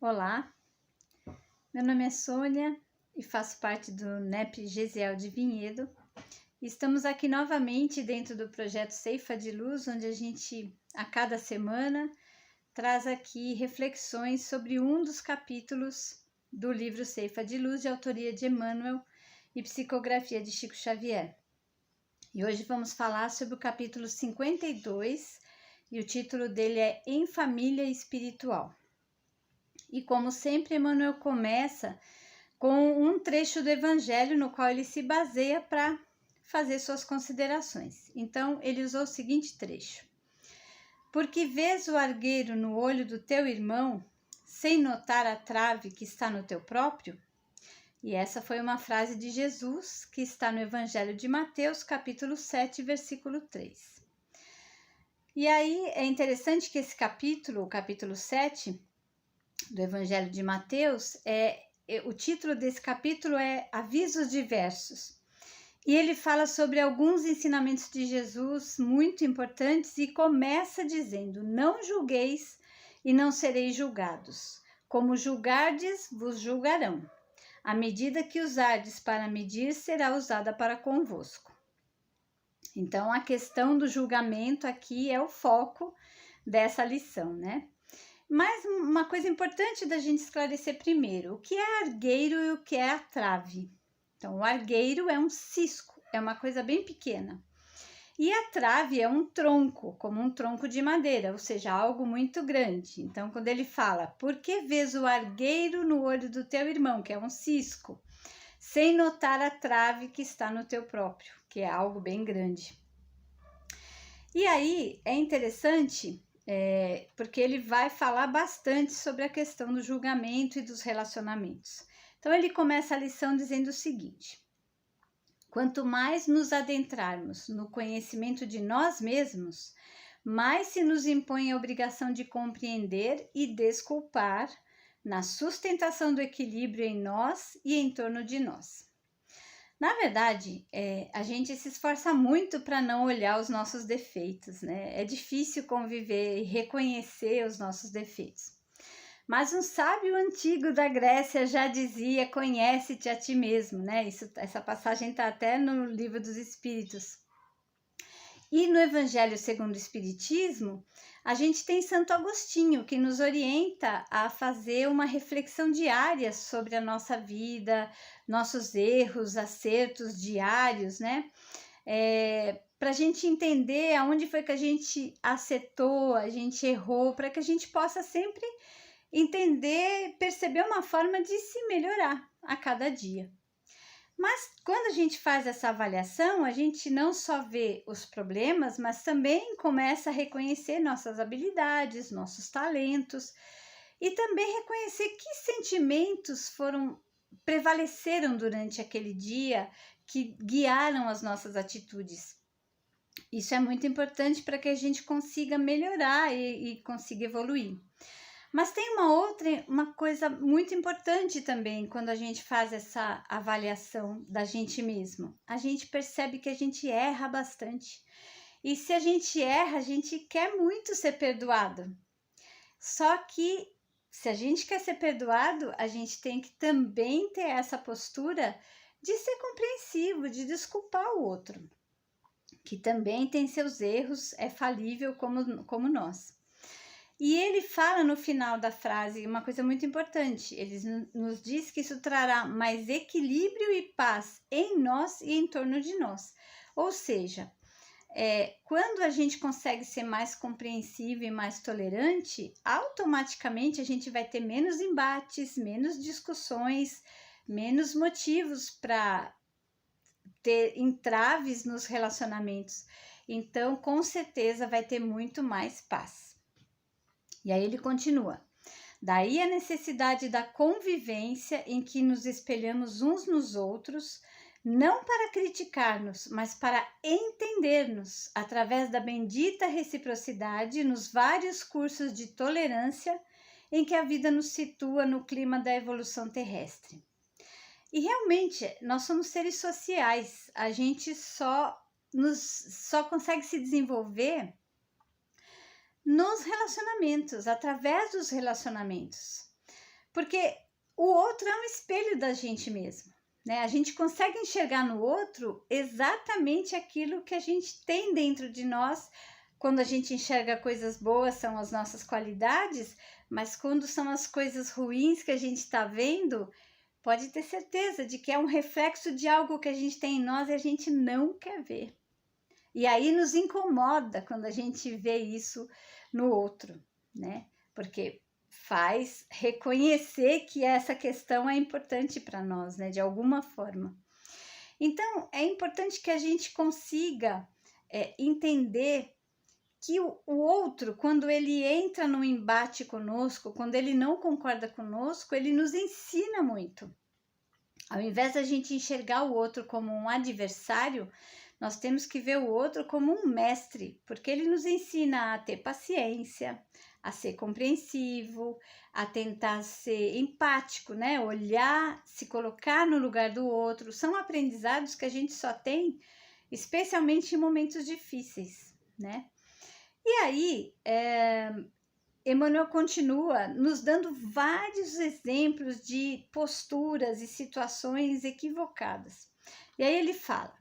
Olá, meu nome é Sônia e faço parte do NEP Gesiel de Vinhedo. Estamos aqui novamente dentro do projeto Ceifa de Luz, onde a gente, a cada semana, traz aqui reflexões sobre um dos capítulos do livro Ceifa de Luz, de autoria de Emmanuel e psicografia de Chico Xavier. E hoje vamos falar sobre o capítulo 52 e o título dele é Em Família Espiritual. E como sempre, Emmanuel começa com um trecho do Evangelho no qual ele se baseia para fazer suas considerações. Então, ele usou o seguinte trecho: Porque vês o argueiro no olho do teu irmão, sem notar a trave que está no teu próprio? E essa foi uma frase de Jesus que está no Evangelho de Mateus, capítulo 7, versículo 3. E aí é interessante que esse capítulo, o capítulo 7, do Evangelho de Mateus, o título desse capítulo é Avisos Diversos. E ele fala sobre alguns ensinamentos de Jesus muito importantes e começa dizendo: Não julgueis e não sereis julgados. Como julgardes, vos julgarão. A medida que usardes para medir será usada para convosco. Então, a questão do julgamento aqui é o foco dessa lição, né? Mas uma coisa importante da gente esclarecer primeiro, o que é argueiro e o que é a trave? Então, o argueiro é um cisco, é uma coisa bem pequena. E a trave é um tronco, como um tronco de madeira, ou seja, algo muito grande. Então, quando ele fala, por que vês o argueiro no olho do teu irmão, que é um cisco, sem notar a trave que está no teu próprio, que é algo bem grande. E aí, é interessante... porque ele vai falar bastante sobre a questão do julgamento e dos relacionamentos. Então, ele começa a lição dizendo o seguinte: quanto mais nos adentrarmos no conhecimento de nós mesmos, mais se nos impõe a obrigação de compreender e desculpar na sustentação do equilíbrio em nós e em torno de nós. Na verdade, a gente se esforça muito para não olhar os nossos defeitos, né? É difícil conviver e reconhecer os nossos defeitos. Mas um sábio antigo da Grécia já dizia: conhece-te a ti mesmo, né? Essa passagem está até no Livro dos Espíritos. E no Evangelho segundo o Espiritismo, a gente tem Santo Agostinho, que nos orienta a fazer uma reflexão diária sobre a nossa vida, nossos erros, acertos diários, né? Para a gente entender aonde foi que a gente acertou, a gente errou, para que a gente possa sempre entender, perceber uma forma de se melhorar a cada dia. Mas quando a gente faz essa avaliação, a gente não só vê os problemas, mas também começa a reconhecer nossas habilidades, nossos talentos e também reconhecer que sentimentos prevaleceram durante aquele dia, que guiaram as nossas atitudes. Isso é muito importante para que a gente consiga melhorar e consiga evoluir. Mas tem uma coisa muito importante também quando a gente faz essa avaliação da gente mesmo. A gente percebe que a gente erra bastante. E se a gente erra, a gente quer muito ser perdoado. Só que se a gente quer ser perdoado, a gente tem que também ter essa postura de ser compreensivo, de desculpar o outro, que também tem seus erros, é falível como nós. E ele fala no final da frase uma coisa muito importante. Ele nos diz que isso trará mais equilíbrio e paz em nós e em torno de nós. Ou seja, quando a gente consegue ser mais compreensivo e mais tolerante, automaticamente a gente vai ter menos embates, menos discussões, menos motivos para ter entraves nos relacionamentos. Então, com certeza, vai ter muito mais paz. E aí ele continua: daí a necessidade da convivência em que nos espelhamos uns nos outros, não para criticar-nos, mas para entender-nos, através da bendita reciprocidade nos vários cursos de tolerância em que a vida nos situa no clima da evolução terrestre. E realmente, nós somos seres sociais, a gente só consegue se desenvolver nos relacionamentos, através dos relacionamentos. Porque o outro é um espelho da gente mesmo, né? A gente consegue enxergar no outro exatamente aquilo que a gente tem dentro de nós. Quando a gente enxerga coisas boas, são as nossas qualidades, mas quando são as coisas ruins que a gente está vendo, pode ter certeza de que é um reflexo de algo que a gente tem em nós e a gente não quer ver. E aí nos incomoda quando a gente vê isso no outro, né? Porque faz reconhecer que essa questão é importante para nós, né? De alguma forma. Então, é importante que a gente consiga entender que o outro, quando ele entra no embate conosco, quando ele não concorda conosco, ele nos ensina muito. Ao invés da gente enxergar o outro como um adversário, nós temos que ver o outro como um mestre, porque ele nos ensina a ter paciência, a ser compreensivo, a tentar ser empático, né? Olhar, se colocar no lugar do outro. São aprendizados que a gente só tem, especialmente em momentos difíceis, né? E aí, Emmanuel continua nos dando vários exemplos de posturas e situações equivocadas. E aí ele fala: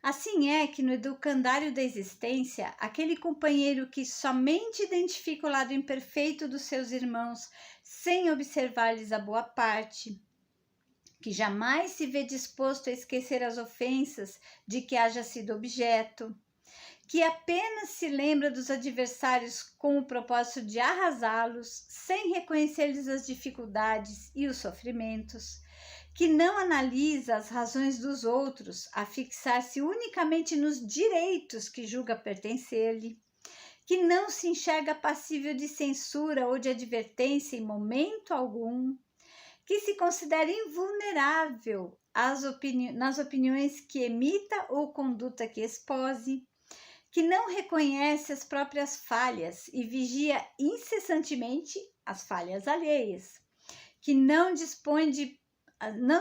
assim é que no educandário da existência, aquele companheiro que somente identifica o lado imperfeito dos seus irmãos, sem observar-lhes a boa parte, que jamais se vê disposto a esquecer as ofensas de que haja sido objeto, que apenas se lembra dos adversários com o propósito de arrasá-los, sem reconhecer-lhes as dificuldades e os sofrimentos, que não analisa as razões dos outros, a fixar-se unicamente nos direitos que julga pertencer-lhe, que não se enxerga passível de censura ou de advertência em momento algum, que se considera invulnerável nas opiniões que emita ou conduta que expose, que não reconhece as próprias falhas e vigia incessantemente as falhas alheias, que não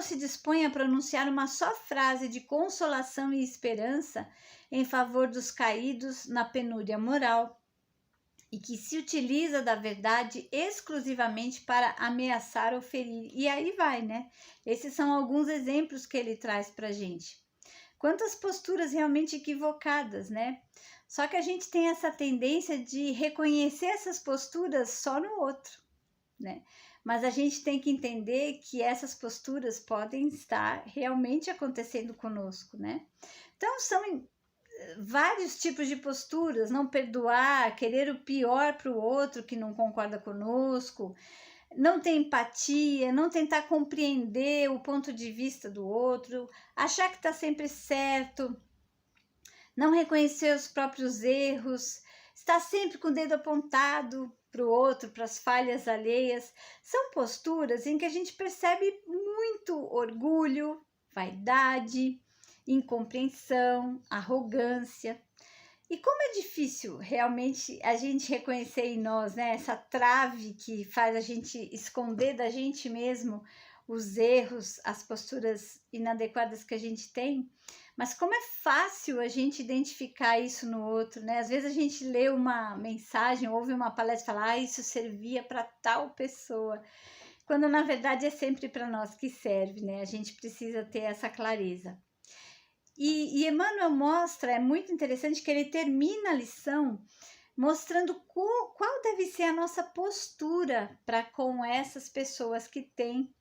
se dispõe a pronunciar uma só frase de consolação e esperança em favor dos caídos na penúria moral, e que se utiliza da verdade exclusivamente para ameaçar ou ferir. E aí vai, né? Esses são alguns exemplos que ele traz para a gente. Quantas posturas realmente equivocadas, né? Só que a gente tem essa tendência de reconhecer essas posturas só no outro, né? Mas a gente tem que entender que essas posturas podem estar realmente acontecendo conosco, né? Então, são vários tipos de posturas: não perdoar, querer o pior para o outro que não concorda conosco, não ter empatia, não tentar compreender o ponto de vista do outro, achar que está sempre certo, não reconhecer os próprios erros, estar sempre com o dedo apontado para o outro, para as falhas alheias. São posturas em que a gente percebe muito orgulho, vaidade, incompreensão, arrogância. E como é difícil realmente a gente reconhecer em nós, né, essa trave que faz a gente esconder da gente mesmo os erros, as posturas inadequadas que a gente tem. Mas como é fácil a gente identificar isso no outro, né? Às vezes a gente lê uma mensagem, ouve uma palestra e fala: ah, isso servia para tal pessoa, quando na verdade é sempre para nós que serve, né? A gente precisa ter essa clareza. E Emmanuel mostra, é muito interessante que ele termina a lição mostrando qual deve ser a nossa postura para com essas pessoas que têm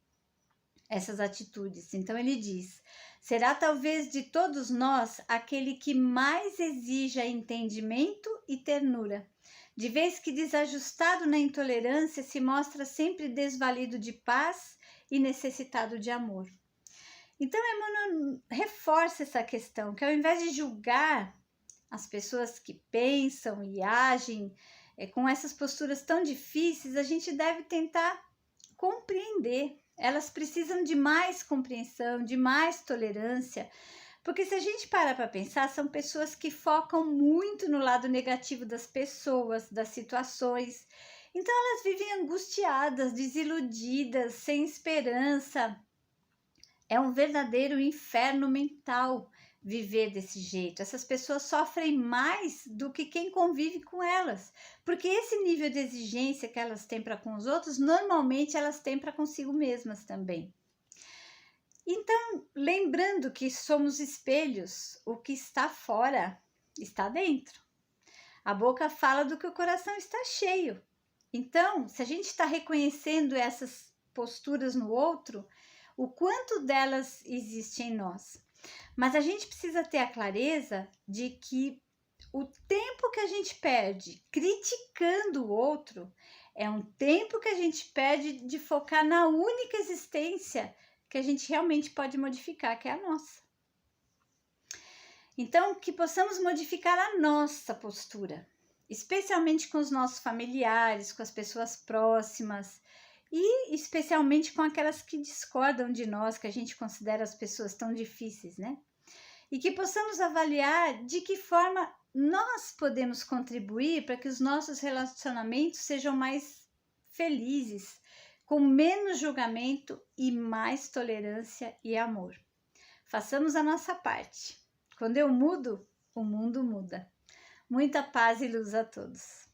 essas atitudes. Então ele diz: será talvez de todos nós aquele que mais exija entendimento e ternura, de vez que desajustado na intolerância se mostra sempre desvalido de paz e necessitado de amor. Então, Emmanuel reforça essa questão, que ao invés de julgar as pessoas que pensam e agem com essas posturas tão difíceis, a gente deve tentar compreender. Elas precisam de mais compreensão, de mais tolerância, porque se a gente parar para pensar, são pessoas que focam muito no lado negativo das pessoas, das situações. Então, elas vivem angustiadas, desiludidas, sem esperança. É um verdadeiro inferno mental viver desse jeito. Essas pessoas sofrem mais do que quem convive com elas, porque esse nível de exigência que elas têm para com os outros, normalmente elas têm para consigo mesmas também. Então, lembrando que somos espelhos, o que está fora está dentro. A boca fala do que o coração está cheio. Então, se a gente está reconhecendo essas posturas no outro, o quanto delas existe em nós. Mas a gente precisa ter a clareza de que o tempo que a gente perde criticando o outro é um tempo que a gente perde de focar na única existência que a gente realmente pode modificar, que é a nossa. Então, que possamos modificar a nossa postura, especialmente com os nossos familiares, com as pessoas próximas e especialmente com aquelas que discordam de nós, que a gente considera as pessoas tão difíceis, né? E que possamos avaliar de que forma nós podemos contribuir para que os nossos relacionamentos sejam mais felizes, com menos julgamento e mais tolerância e amor. Façamos a nossa parte. Quando eu mudo, o mundo muda. Muita paz e luz a todos.